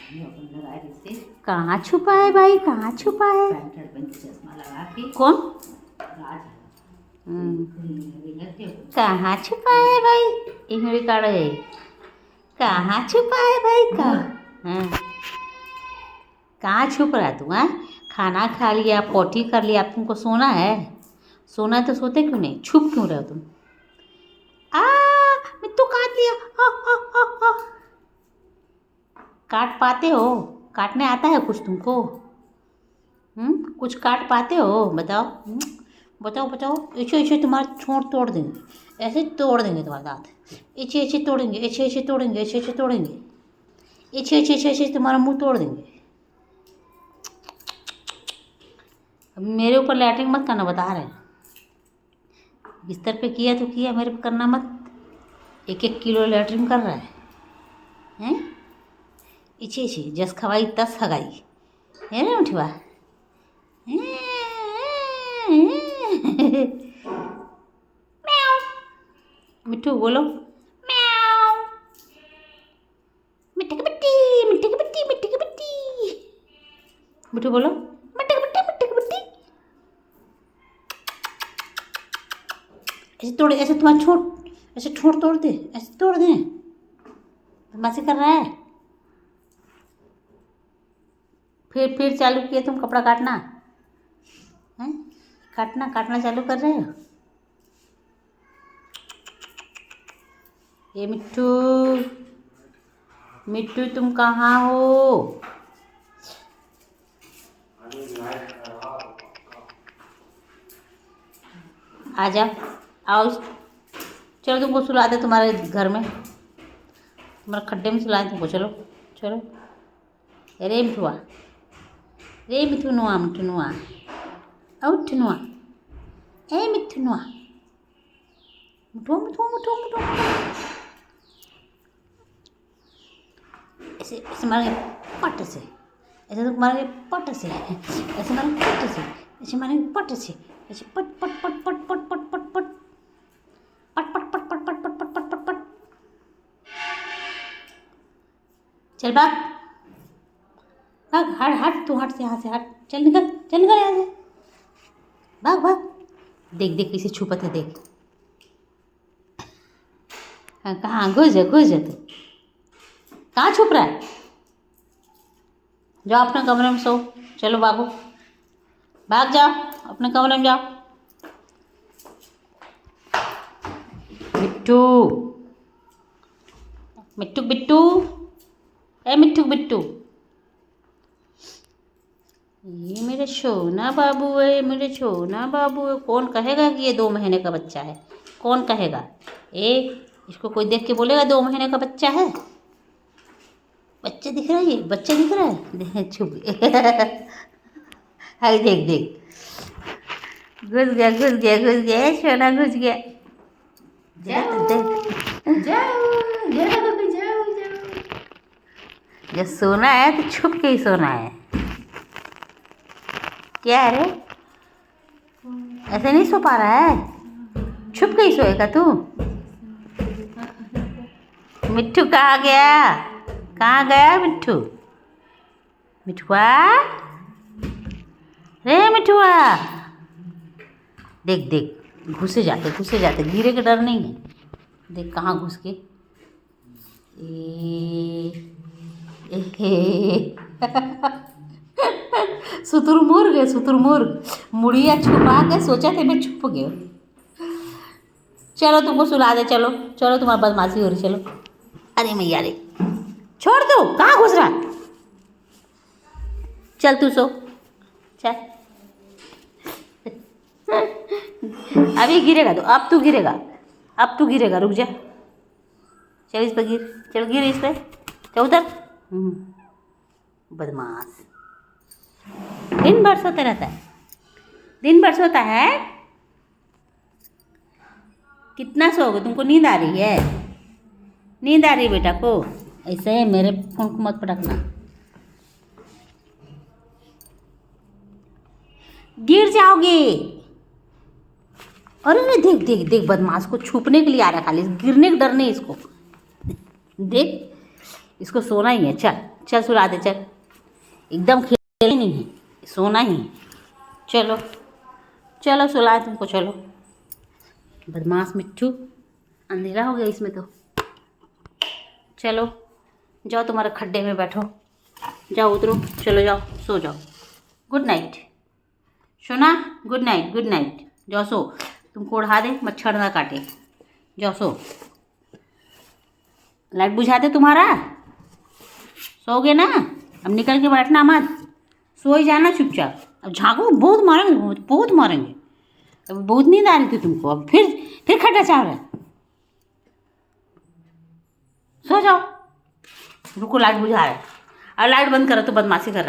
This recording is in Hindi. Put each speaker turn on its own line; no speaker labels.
कहाँ छुपा है भाई, कहाँ छुपा है?
चश्मा लगा के
कौन?
राज
कहाँ छुपा है भाई? इंगली काढ़ है। कहाँ छुपा है भाई? कहाँ छुप रहा तू? हाँ, खाना खा लिया, पोटी कर लिया, तुमको सोना है? सोना है तो सोते क्यों नहीं? छुप क्यों रहे हो तुम? मिट्टू काट लिया। काट पाते हो? काटने आता है कुछ तुमको? कुछ काट पाते हो? बताओ। बताओ बताओ। ऐसे ऐसे तुम्हारा छोड़ तोड़ देंगे, ऐसे तोड़ देंगे तुम्हारे दांत। ऐसे ऐसे तोड़ेंगे, ऐसे ऐसे तोड़ेंगे, ऐसे ऐसे तोड़ेंगे, ऐसे ऐसे ऐसे ऐसे तुम्हारा मुंह तोड़ देंगे। अब मेरे ऊपर लैटरिन मत करना, बता रहे हैं। बिस्तर पे किया तो किया, मेरे पे करना मत। 1-1 किलो लैटरिन कर रहा है? इच्छे इच्छे जस खवाई तस हगाई है ना मिठुआ? मिट्टू बोलो म्याऊ। मिट्टी की मिट्टी, मिट्टी की मिट्टी, मिट्टी की मिट्टी। मिट्टू बोलो मिट्टी की मिट्टी, मिट्टी की मिट्टी। ऐसे तोड़, ऐसे तुम्हारा छोट, ऐसे ठोड़ तोड़ दे, ऐसे तोड़ दे। बदमाशी कर रहा है। फिर चालू किए तुम कपड़ा काटना हैं? काटना चालू कर रहे हो? ये मिट्टू, मिट्टू तुम कहाँ हो? आ जाओ, आओ। चलो तुमको सुला दे तुम्हारे घर में, तुम्हारे खड्डे में सुला दे तुमको। चलो चलो। अरे मिठुआ, रे मिठुनुआ, मिठुनुआ, मिठुनुआ, ए मिठुनुआ, मिठुआ मिठुआ मिठुआ मिठुआ। ऐसे ऐसे मारेंगे पट से, ऐसे तो मारेंगे पट से, ऐसे मारेंगे पट से, ऐसे मारेंगे पट से, ऐसे पट पट पट पट पट पट पट पट पट पट पट पट पट पट पट पट पट। चल भाग भाग, हट हट, तू हट से, यहाँ से हट। चल निकल, चल निकल यहाँ से, भाग भाग। देख देख कैसे छुपत है, देख। हाँ, कहाँ घुस जा तू। कहाँ छुप रहा है? जाओ अपने कमरे में सो। चलो बाबू, भाग जाओ, अपने कमरे में जाओ। मिट्टू, मिट्टू बिट्टू, ए मिट्टू बिट्टू। ये मेरे सोना बाबू है, मेरे सोना बाबू है। कौन कहेगा कि ये 2 महीने का बच्चा है? कौन कहेगा? इसको कोई देख के बोलेगा 2 महीने का बच्चा है? बच्चा दिख रहा है, ये बच्चा दिख रहा है। छुप हाय देख देख, घुस गया घुस गया घुस गया, सोना घुस गया।
जाओ जाओ जाओ जाओ जाओ।
जब सोना है तो छुप के ही सोना है। क्या है रे? ऐसे नहीं सो पा रहा है? छुप के ही सोएगा तू? मिट्टू कहाँ गया? कहाँ गया मिट्टू? मिठुआ, रे मिठुआ। देख देख, घुसे जाते, गिरे का डर नहीं है। देख कहाँ घुस के। शुतुरमुर्ग मुड़िया छुपा के सोचा थे मैं छुप गया। चलो तुमको सुला दे, चलो चलो, तुम्हारी बदमाशी हो रही, चलो। अरे मैया रे, छोड़ दो, कहाँ घुस रहा? चल तू सो, चल। अभी गिरेगा तो, अब तू गिरेगा, रुक जा। चल इस पर गिर, चल गिर इस पर, चल उधर। बदमाश, दिन भर सोता रहता है, दिन भर सोता है। कितना सोओगे? तुमको नींद आ रही है? नींद आ रही है बेटा को? ऐसे मेरे फोन को मत पटकना, गिर जाओगे। अरे देख देख देख, बदमाश को छुपने के लिए आ रहा, खाली गिरने का डर नहीं इसको। देख, इसको सोना ही है। चल चल सुला दे चल, एकदम खेल नहीं है, सोना ही है। चलो चलो सुलाए तुमको, चलो। बदमाश मिट्ठू, अंधेरा हो गया इसमें तो। चलो जाओ तुम्हारे खड्डे में बैठो, जाओ उतरो, चलो जाओ सो जाओ। गुड नाइट सोना, गुड नाइट गुड नाइट। जाओ सो, तुमको उड़ा दे, मच्छर ना काटे। जाओ सो। लाइट बुझा दे तुम्हारा, सोओगे ना? अब निकल के बैठना मत, सो ही जाना चुपचाप। अब झाँको, बहुत मारेंगे, बहुत बहुत मारेंगे। अब बहुत नींद आ रही थी तुमको, अब फिर खड्डा चाह रहा है। सो जाओ, रुको लाइट बुझा रहा है। अब लाइट बंद करो तो बदमाशी कर रहा है।